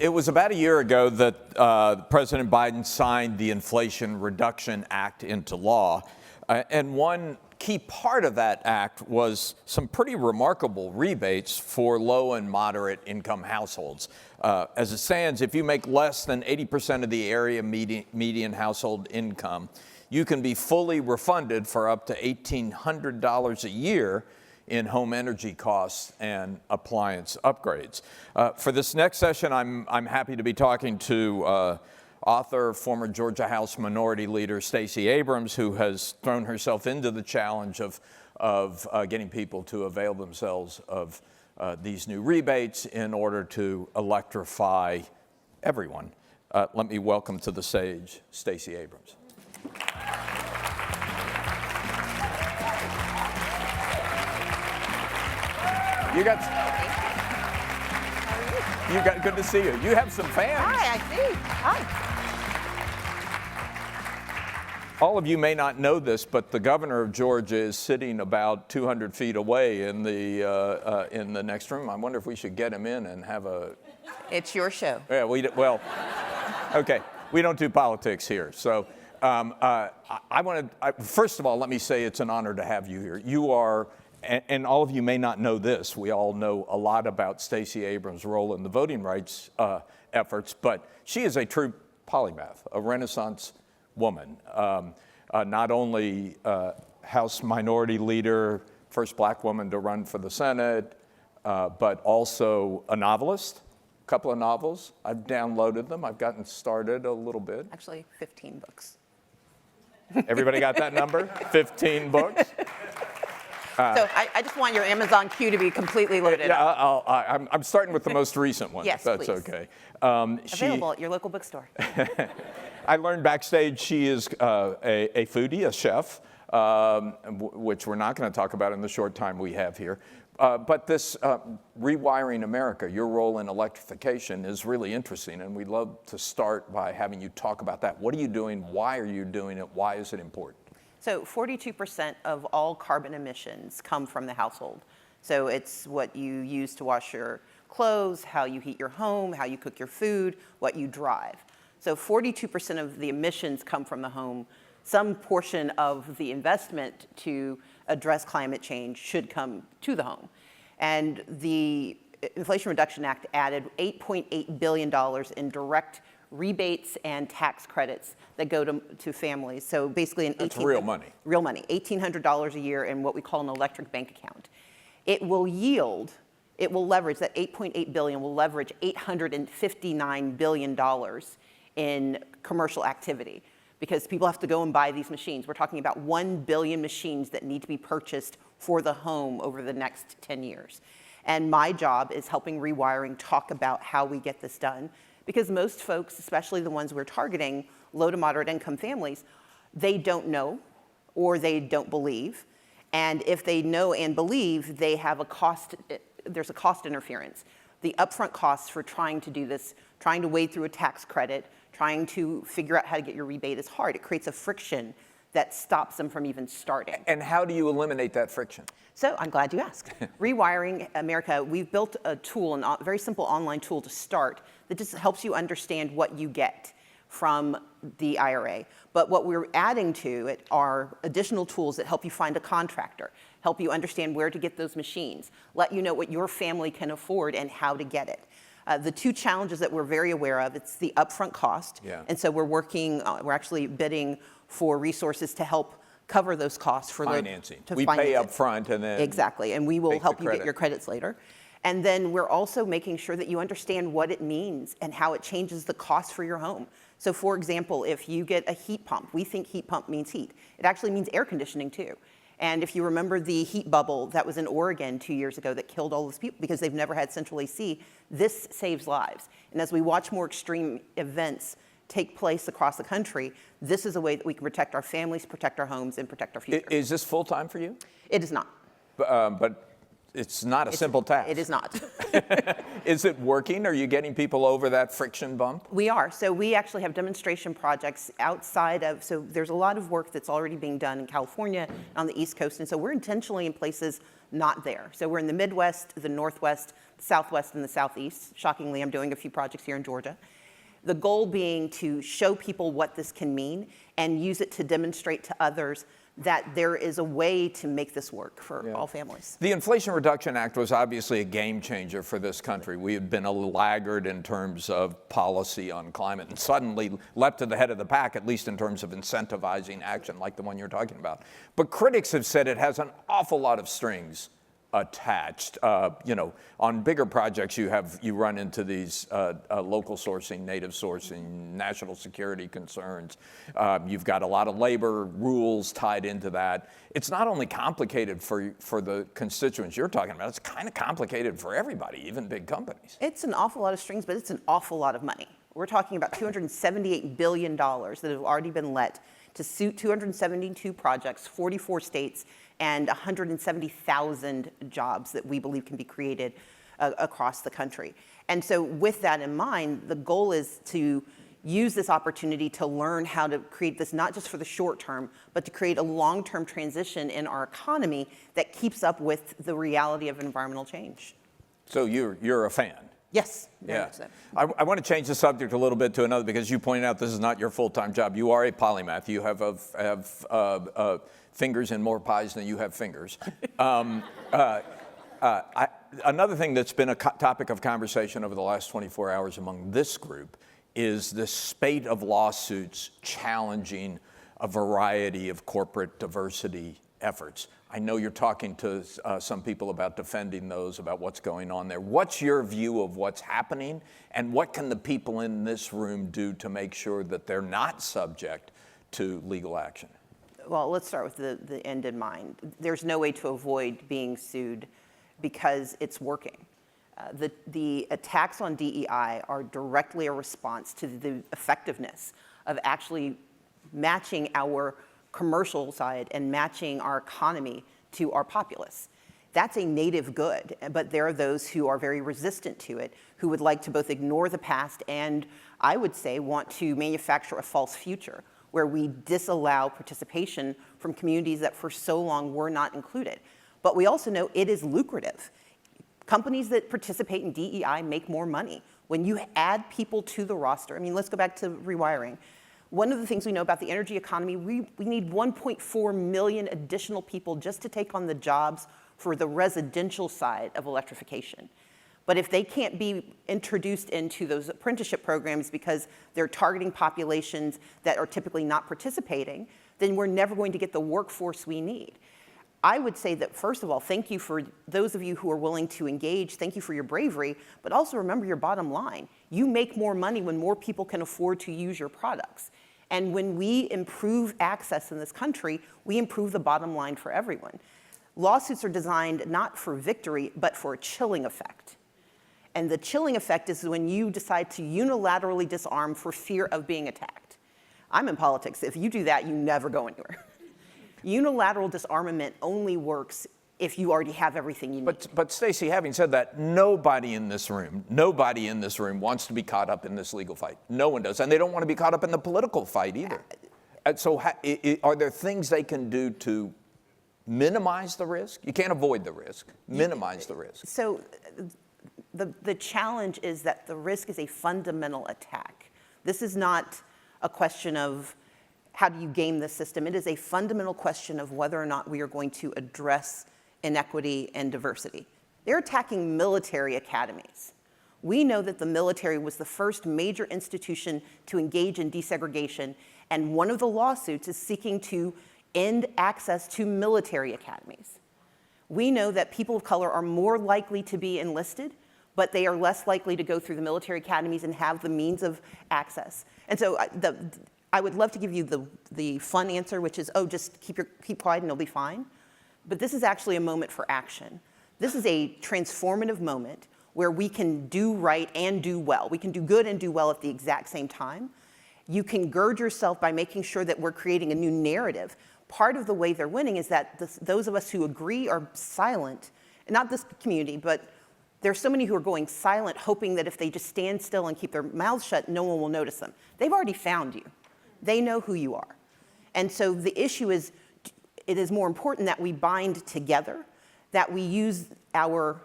It was about a year ago that President Biden signed the Inflation Reduction Act into law. And one key part of that act was some pretty remarkable rebates for low and moderate income households. As it stands, if you make less than 80% of the area median household income, you can be fully refunded for up to $1,800 a year in home energy costs and appliance upgrades. For this next session, I'm happy to be talking to author, former Georgia House Minority Leader Stacey Abrams, who has thrown herself into the challenge of getting people to avail themselves of these new rebates in order to electrify everyone. Let me welcome to the stage Stacey Abrams. You got good to see you. You have some fans. Hi, I see. Hi. All of you may not know this, but the governor of Georgia is sitting about 200 feet away in the next room. I wonder if we should get him in and have a... It's your show. Yeah, well, okay. We don't do politics here. So first of all, let me say it's an honor to have you here. You are... And all of you may not know this. We all know a lot about Stacey Abrams' role in the voting rights efforts, but she is a true polymath, a Renaissance woman. Not only House Minority Leader, first black woman to run for the Senate, but also a novelist, a couple of novels. I've downloaded them. I've gotten started a little bit. Actually, 15 books. Everybody got that number? 15 books? So I just want your Amazon queue to be completely loaded up. I'm starting with the most recent one. Yes, if that's please. Okay. Available at your local bookstore. I learned backstage she is a foodie, a chef, which we're not going to talk about in the short time we have here. But this Rewiring America, your role in electrification, is really interesting, and we'd love to start by having you talk about that. What are you doing? Why are you doing it? Why is it important? So 42% of all carbon emissions come from the household. So it's what you use to wash your clothes, how you heat your home, how you cook your food, what you drive. So 42% of the emissions come from the home. Some portion of the investment to address climate change should come to the home. And the Inflation Reduction Act added $8.8 billion in direct rebates and tax credits that go to families. So basically That's real money. Real money, $1,800 a year in what we call an electric bank account. It will leverage, that $8.8 billion will leverage $859 billion in commercial activity because people have to go and buy these machines. We're talking about 1 billion machines that need to be purchased for the home over the next 10 years. And my job is helping Rewiring talk about how we get this done. Because most folks, especially the ones we're targeting, low to moderate income families, they don't know or they don't believe. And if they know and believe, they have there's a cost interference. The upfront costs for trying to do this, trying to wade through a tax credit, trying to figure out how to get your rebate is hard. It creates a friction that stops them from even starting. And how do you eliminate that friction? So I'm glad you asked. Rewiring America, we've built a tool, a very simple online tool to start that just helps you understand what you get from the IRA. But what we're adding to it are additional tools that help you find a contractor, help you understand where to get those machines, let you know what your family can afford and how to get it. The two challenges that we're very aware of, it's the upfront cost. Yeah. And so we're actually bidding for resources to help cover those costs for financing. We pay up front and then exactly, and we will help you credit. Get your credits later. And then we're also making sure that you understand what it means and how it changes the cost for your home. So for example, if you get a heat pump, we think heat pump means heat. It actually means air conditioning too. And if you remember the heat bubble that was in Oregon 2 years ago that killed all those people because they've never had central AC, this saves lives. And as we watch more extreme events take place across the country, this is a way that we can protect our families, protect our homes, and protect our future. Is this full-time for you? It is not. But it's not a simple task. It is not. Is it working? Are you getting people over that friction bump? We are. So we actually have demonstration projects outside of, so there's a lot of work that's already being done in California, on the East Coast, and so we're intentionally in places not there. So we're in the Midwest, the Northwest, Southwest and the Southeast. Shockingly, I'm doing a few projects here in Georgia. The goal being to show people what this can mean and use it to demonstrate to others that there is a way to make this work for all families. The Inflation Reduction Act was obviously a game changer for this country. We had been a laggard in terms of policy on climate and suddenly leapt to the head of the pack, at least in terms of incentivizing action like the one you're talking about. But critics have said it has an awful lot of strings attached. On bigger projects, you run into these local sourcing, native sourcing, national security concerns. You've got a lot of labor rules tied into that. It's not only complicated for the constituents you're talking about, it's kind of complicated for everybody, even big companies. It's an awful lot of strings, but it's an awful lot of money. We're talking about $278 billion that have already been let to suit 272 projects, 44 states, and 170,000 jobs that we believe can be created across the country. And so with that in mind, the goal is to use this opportunity to learn how to create this not just for the short term, but to create a long-term transition in our economy that keeps up with the reality of environmental change. So you're a fan? Yes. Yeah. I want to change the subject a little bit to another, because you pointed out this is not your full-time job. You are a polymath. You have fingers in more pies than you have fingers. Another thing that's been a topic of conversation over the last 24 hours among this group is the spate of lawsuits challenging a variety of corporate diversity efforts. I know you're talking to some people about defending those, about what's going on there. What's your view of what's happening, and what can the people in this room do to make sure that they're not subject to legal action? Well, let's start with the end in mind. There's no way to avoid being sued because it's working. The attacks on DEI are directly a response to the effectiveness of actually matching our commercial side and matching our economy to our populace. That's a native good, but there are those who are very resistant to it, who would like to both ignore the past and, I would say, want to manufacture a false future where we disallow participation from communities that for so long were not included. But we also know it is lucrative. Companies that participate in DEI make more money. When you add people to the roster, I mean, let's go back to rewiring. One of the things we know about the energy economy, we need 1.4 million additional people just to take on the jobs for the residential side of electrification. But if they can't be introduced into those apprenticeship programs because they're targeting populations that are typically not participating, then we're never going to get the workforce we need. I would say that, first of all, thank you for those of you who are willing to engage. Thank you for your bravery, but also remember your bottom line. You make more money when more people can afford to use your products. And when we improve access in this country, we improve the bottom line for everyone. Lawsuits are designed not for victory, but for a chilling effect. And the chilling effect is when you decide to unilaterally disarm for fear of being attacked. I'm in politics. If you do that, you never go anywhere. Unilateral disarmament only works if you already have everything you need. But Stacey, having said that, nobody in this room wants to be caught up in this legal fight. No one does, and they don't want to be caught up in the political fight either. So are there things they can do to minimize the risk? You can't avoid the risk. Minimize the risk. So the challenge is that the risk is a fundamental attack. This is not a question of how do you game the system. It is a fundamental question of whether or not we are going to address inequity and diversity. They're attacking military academies. We know that the military was the first major institution to engage in desegregation, and one of the lawsuits is seeking to end access to military academies. We know that people of color are more likely to be enlisted, but they are less likely to go through the military academies and have the means of access. And so I would love to give you the fun answer, which is, oh, just keep quiet and it'll be fine. But this is actually a moment for action. This is a transformative moment where we can do right and do well. We can do good and do well at the exact same time. You can gird yourself by making sure that we're creating a new narrative. Part of the way they're winning is that those of us who agree are silent, and not this community, but there's so many who are going silent, hoping that if they just stand still and keep their mouths shut, no one will notice them. They've already found you. They know who you are. And so the issue is, it is more important that we bind together, that we use our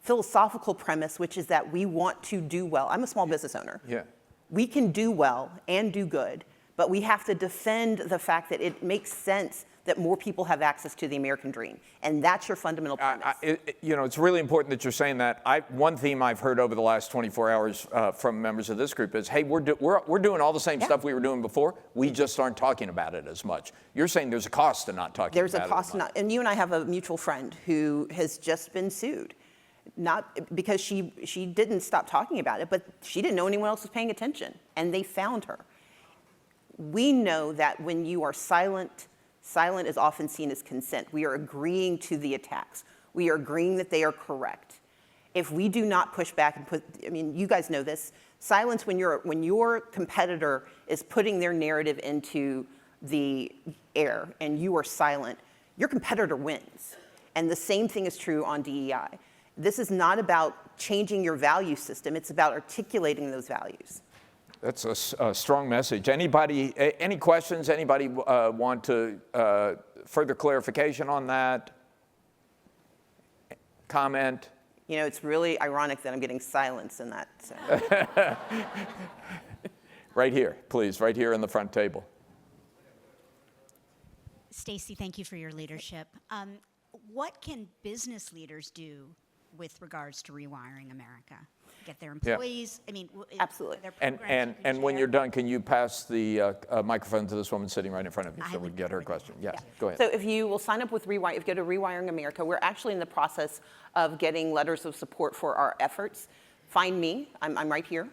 philosophical premise, which is that we want to do well. I'm a small business owner. Yeah. We can do well and do good, but we have to defend the fact that it makes sense that more people have access to the American dream. And that's your fundamental premise. It's really important that you're saying that. One theme I've heard over the last 24 hours from members of this group is, hey, we're doing all the same stuff we were doing before. We just aren't talking about it as much. You're saying there's a cost to not talking about it. There's a cost to not, and you and I have a mutual friend who has just been sued. Not because she didn't stop talking about it, but she didn't know anyone else was paying attention, and they found her. We know that when you are silent is often seen as consent. We are agreeing to the attacks. We are agreeing that they are correct. If we do not push back and you guys know this, silence when your competitor is putting their narrative into the air and you are silent, your competitor wins. And the same thing is true on DEI. This is not about changing your value system. It's about articulating those values. That's a strong message. Anybody, any questions? Anybody want to further clarification on that? Comment? It's really ironic that I'm getting silence in that. So. Right here, please, right here in the front table. Stacey, thank you for your leadership. What can business leaders do with regards to Rewiring America? Get their employees, Absolutely. And when you're done, can you pass the microphone to this woman sitting right in front of you so we can get her question? Yes, go ahead. So if you will sign up with Rewiring, if you go to Rewiring America, we're actually in the process of getting letters of support for our efforts. Find me, I'm right here.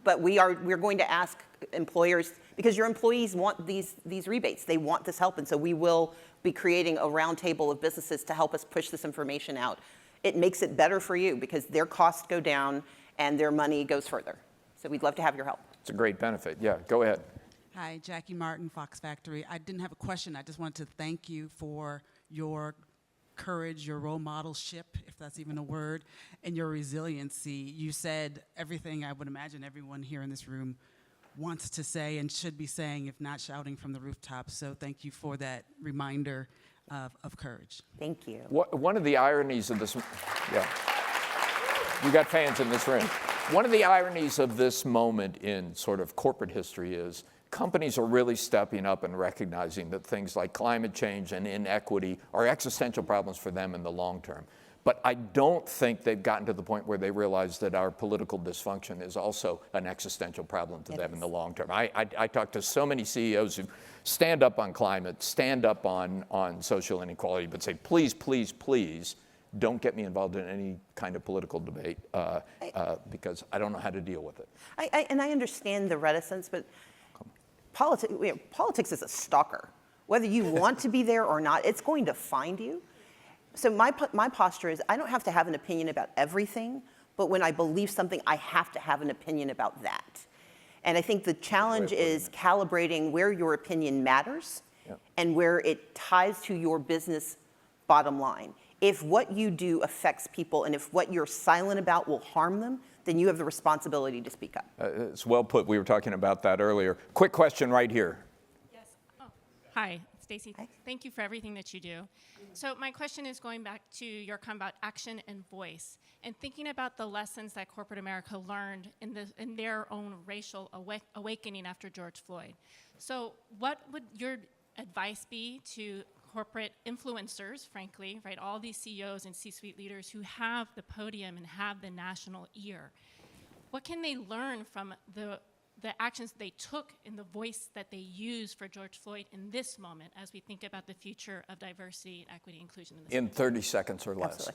But we're going to ask employers, because your employees want these rebates, they want this help, and so we will be creating a roundtable of businesses to help us push this information out. It makes it better for you because their costs go down and their money goes further. So we'd love to have your help. It's a great benefit. Yeah, go ahead. Hi, Jackie Martin, Fox Factory. I didn't have a question. I just wanted to thank you for your courage, your role modelship, if that's even a word, and your resiliency. You said everything I would imagine everyone here in this room wants to say and should be saying, if not shouting from the rooftops. So thank you for that reminder of courage. Thank you. One of the ironies of this, yeah, you got fans in this room. One of the ironies of this moment in sort of corporate history is companies are really stepping up and recognizing that things like climate change and inequity are existential problems for them in the long term. But I don't think they've gotten to the point where they realize that our political dysfunction is also an existential problem to them in the long term. I talk to so many CEOs who stand up on climate, stand up on social inequality, but say, please, please, please, don't get me involved in any kind of political debate because I don't know how to deal with it. And I understand the reticence, but politics is a stalker. Whether you want to be there or not, it's going to find you. So my posture is I don't have to have an opinion about everything, but when I believe something, I have to have an opinion about that. And I think the challenge is calibrating where your opinion matters and where it ties to your business bottom line. If what you do affects people and if what you're silent about will harm them, then you have the responsibility to speak up. It's well put. We were talking about that earlier. Quick question right here. Yes. Oh. Hi, Stacey. Thank you for everything that you do. So my question is going back to your comment about action and voice and thinking about the lessons that corporate America learned in their own racial awakening after George Floyd. So what would your advice be to corporate influencers, frankly, right? All these CEOs and C-suite leaders who have the podium and have the national ear. What can they learn from the actions they took and the voice that they used for George Floyd in this moment as we think about the future of diversity, equity, inclusion in this In 30 seconds or less.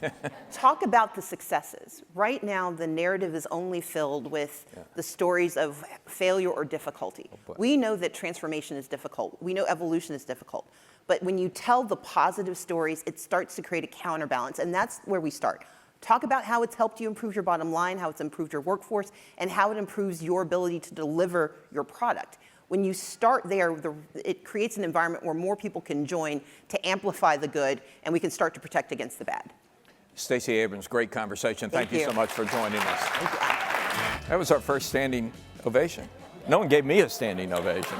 Absolutely. Talk about the successes. Right now, the narrative is only filled with the stories of failure or difficulty. We know that transformation is difficult. We know evolution is difficult. But when you tell the positive stories, it starts to create a counterbalance, and that's where we start. Talk about how it's helped you improve your bottom line, how it's improved your workforce, and how it improves your ability to deliver your product. When you start there, it creates an environment where more people can join to amplify the good, and we can start to protect against the bad. Stacey Abrams, great conversation. Thank you so much for joining us. Thank you. That was our first standing ovation. No one gave me a standing ovation.